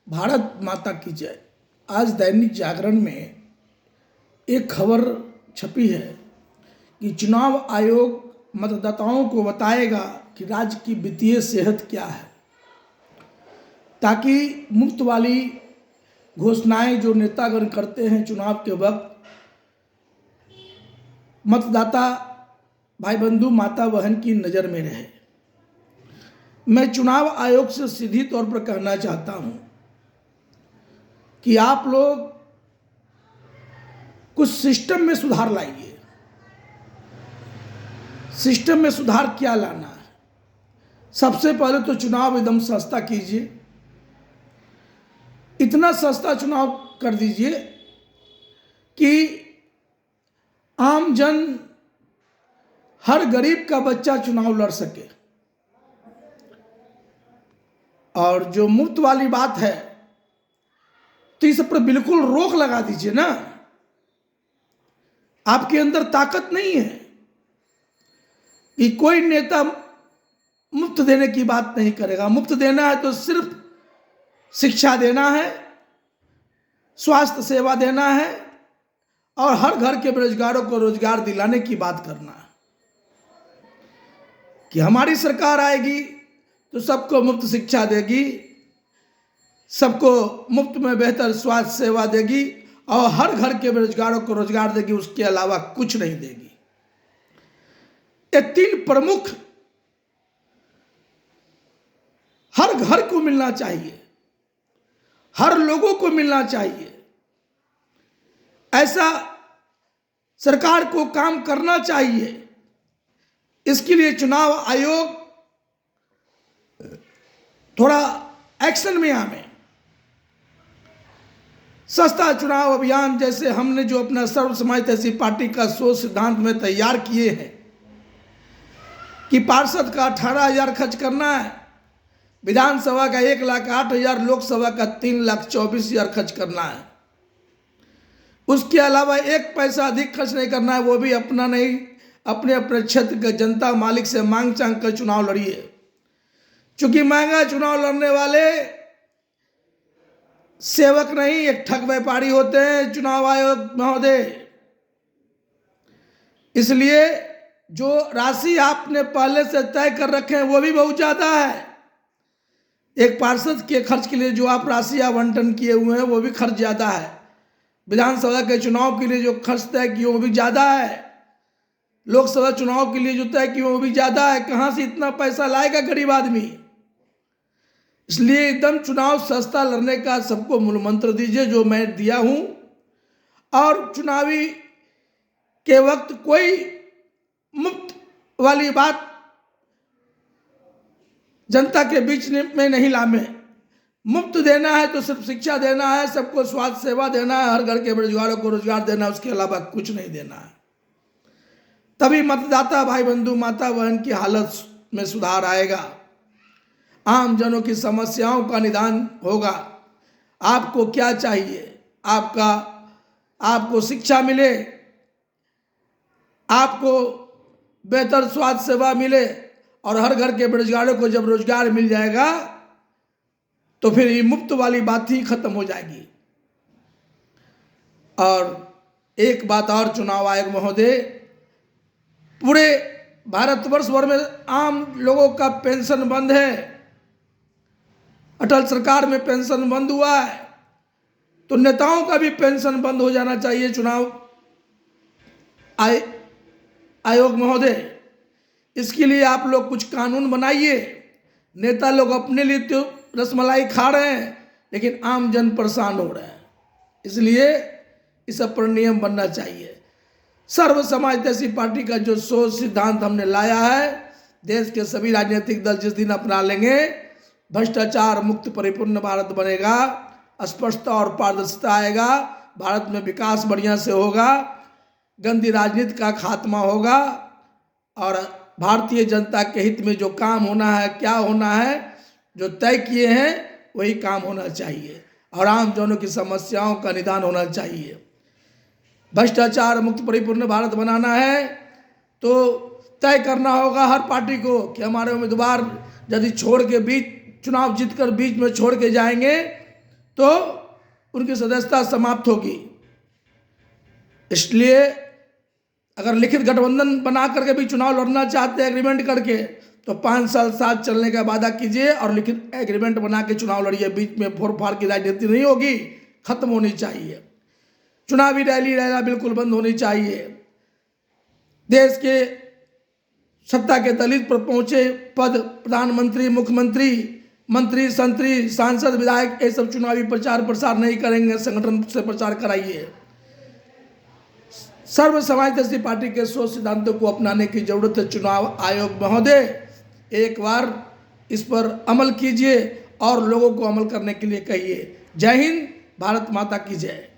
भारत माता की जय। आज दैनिक जागरण में एक खबर छपी है कि चुनाव आयोग मतदाताओं को बताएगा कि राज्य की वित्तीय सेहत क्या है, ताकि मुफ्त वाली घोषणाएं जो नेतागण करते हैं चुनाव के वक्त, मतदाता भाई बंधु माता बहन की नज़र में रहे। मैं चुनाव आयोग से सीधी तौर पर कहना चाहता हूं कि आप लोग कुछ सिस्टम में सुधार लाइए। सिस्टम में सुधार क्या लाना है? सबसे पहले तो चुनाव एकदम सस्ता कीजिए। इतना सस्ता चुनाव कर दीजिए कि आम जन, हर गरीब का बच्चा चुनाव लड़ सके। और जो मुफ्त वाली बात है तो इस पर बिल्कुल रोक लगा दीजिए ना। आपके अंदर ताकत नहीं है कि कोई नेता मुफ्त देने की बात नहीं करेगा। मुफ्त देना है तो सिर्फ शिक्षा देना है, स्वास्थ्य सेवा देना है और हर घर के बेरोजगारों को रोजगार दिलाने की बात करना है। कि हमारी सरकार आएगी तो सबको मुफ्त शिक्षा देगी, सबको मुफ्त में बेहतर स्वास्थ्य सेवा देगी और हर घर के बेरोजगारों को रोजगार देगी, उसके अलावा कुछ नहीं देगी। ये तीन प्रमुख हर घर को मिलना चाहिए, हर लोगों को मिलना चाहिए। ऐसा सरकार को काम करना चाहिए। इसके लिए चुनाव आयोग थोड़ा एक्शन में आवे। सस्ता चुनाव अभियान जैसे हमने जो अपना सर्व समाज ऐसी पार्टी का सोच सिद्धांत में तैयार किए हैं कि पार्षद का 18,000 खर्च करना है, विधानसभा का 1,08,000, लोकसभा का 3,24,000 खर्च करना है। उसके अलावा एक पैसा अधिक खर्च नहीं करना है, वो भी अपना नहीं, अपने अपने क्षेत्र के जनता मालिक से मांग चांग कर चुनाव लड़िए। चूंकि महंगा चुनाव लड़ने वाले सेवक नहीं, एक ठग व्यापारी होते हैं चुनाव आयोग महोदय। इसलिए जो राशि आपने पहले से तय कर रखे हैं वो भी बहुत ज्यादा है। एक पार्षद के खर्च के लिए जो आप राशि आवंटन किए हुए हैं वो भी खर्च ज्यादा है। विधानसभा के चुनाव के लिए जो खर्च तय किए वो भी ज्यादा है। लोकसभा चुनाव के लिए जो तय किए वो भी ज्यादा है। कहां से इतना पैसा लाएगा गरीब आदमी? इसलिए एकदम चुनाव सस्ता लड़ने का सबको मूल मंत्र दीजिए, जो मैं दिया हूं। और चुनावी के वक्त कोई मुफ्त वाली बात जनता के बीच में नहीं लावे। मुफ्त देना है तो सिर्फ शिक्षा देना है, सबको स्वास्थ्य सेवा देना है, हर घर के बेरोजगारों को रोजगार देना है, उसके अलावा कुछ नहीं देना है। तभी मतदाता भाई बंधु माता बहन की हालत में सुधार आएगा, आम जनों की समस्याओं का निदान होगा। आपको क्या चाहिए? आपको शिक्षा मिले, आपको बेहतर स्वास्थ्य सेवा मिले और हर घर के बेरोजगारों को जब रोजगार मिल जाएगा तो फिर ये मुफ्त वाली बात ही खत्म हो जाएगी। और एक बात और चुनाव आयोग महोदय, पूरे भारतवर्ष भर में आम लोगों का पेंशन बंद है। अटल सरकार में पेंशन बंद हुआ है तो नेताओं का भी पेंशन बंद हो जाना चाहिए चुनाव आयोग महोदय। इसके लिए आप लोग कुछ कानून बनाइए। नेता लोग अपने लिए तो रसमलाई खा रहे हैं लेकिन आम जन परेशान हो रहे हैं। इसलिए इस पर नियम बनना चाहिए। सर्व समाज ऐसी पार्टी का जो सोच सिद्धांत हमने लाया है, देश के सभी राजनीतिक दल जिस दिन अपना लेंगे, भ्रष्टाचार मुक्त परिपूर्ण भारत बनेगा, स्पष्टता और पारदर्शिता आएगा, भारत में विकास बढ़िया से होगा, गंदी राजनीति का खात्मा होगा और भारतीय जनता के हित में जो काम होना है, क्या होना है, जो तय किए हैं वही काम होना चाहिए और आम जनों की समस्याओं का निदान होना चाहिए। भ्रष्टाचार मुक्त परिपूर्ण भारत बनाना है तो तय करना होगा हर पार्टी को कि हमारे उम्मीदवार यदि छोड़ के बीच चुनाव जीतकर बीच में छोड़ के जाएंगे तो उनकी सदस्यता समाप्त होगी। इसलिए अगर लिखित गठबंधन बना करके भी चुनाव लड़ना चाहते हैं एग्रीमेंट करके, तो 5 साल साथ चलने का वादा कीजिए और लिखित एग्रीमेंट बना के चुनाव लड़िए। बीच में फोड़-फाड़ की राजनीति नहीं होगी, खत्म होनी चाहिए। चुनावी रैली बिल्कुल बंद होनी चाहिए। देश के सत्ता के दलित पर पहुंचे पद, प्रधानमंत्री, मुख्यमंत्री, मंत्री, संतरी, सांसद, विधायक, ये सब चुनावी प्रचार प्रसार नहीं करेंगे, संगठन से प्रचार कराइए। सर्व समाजवादी पार्टी के 100 सिद्धांतों को अपनाने की जरूरत है। चुनाव आयोग महोदय, एक बार इस पर अमल कीजिए और लोगों को अमल करने के लिए कहिए। जय हिंद, भारत माता की जय।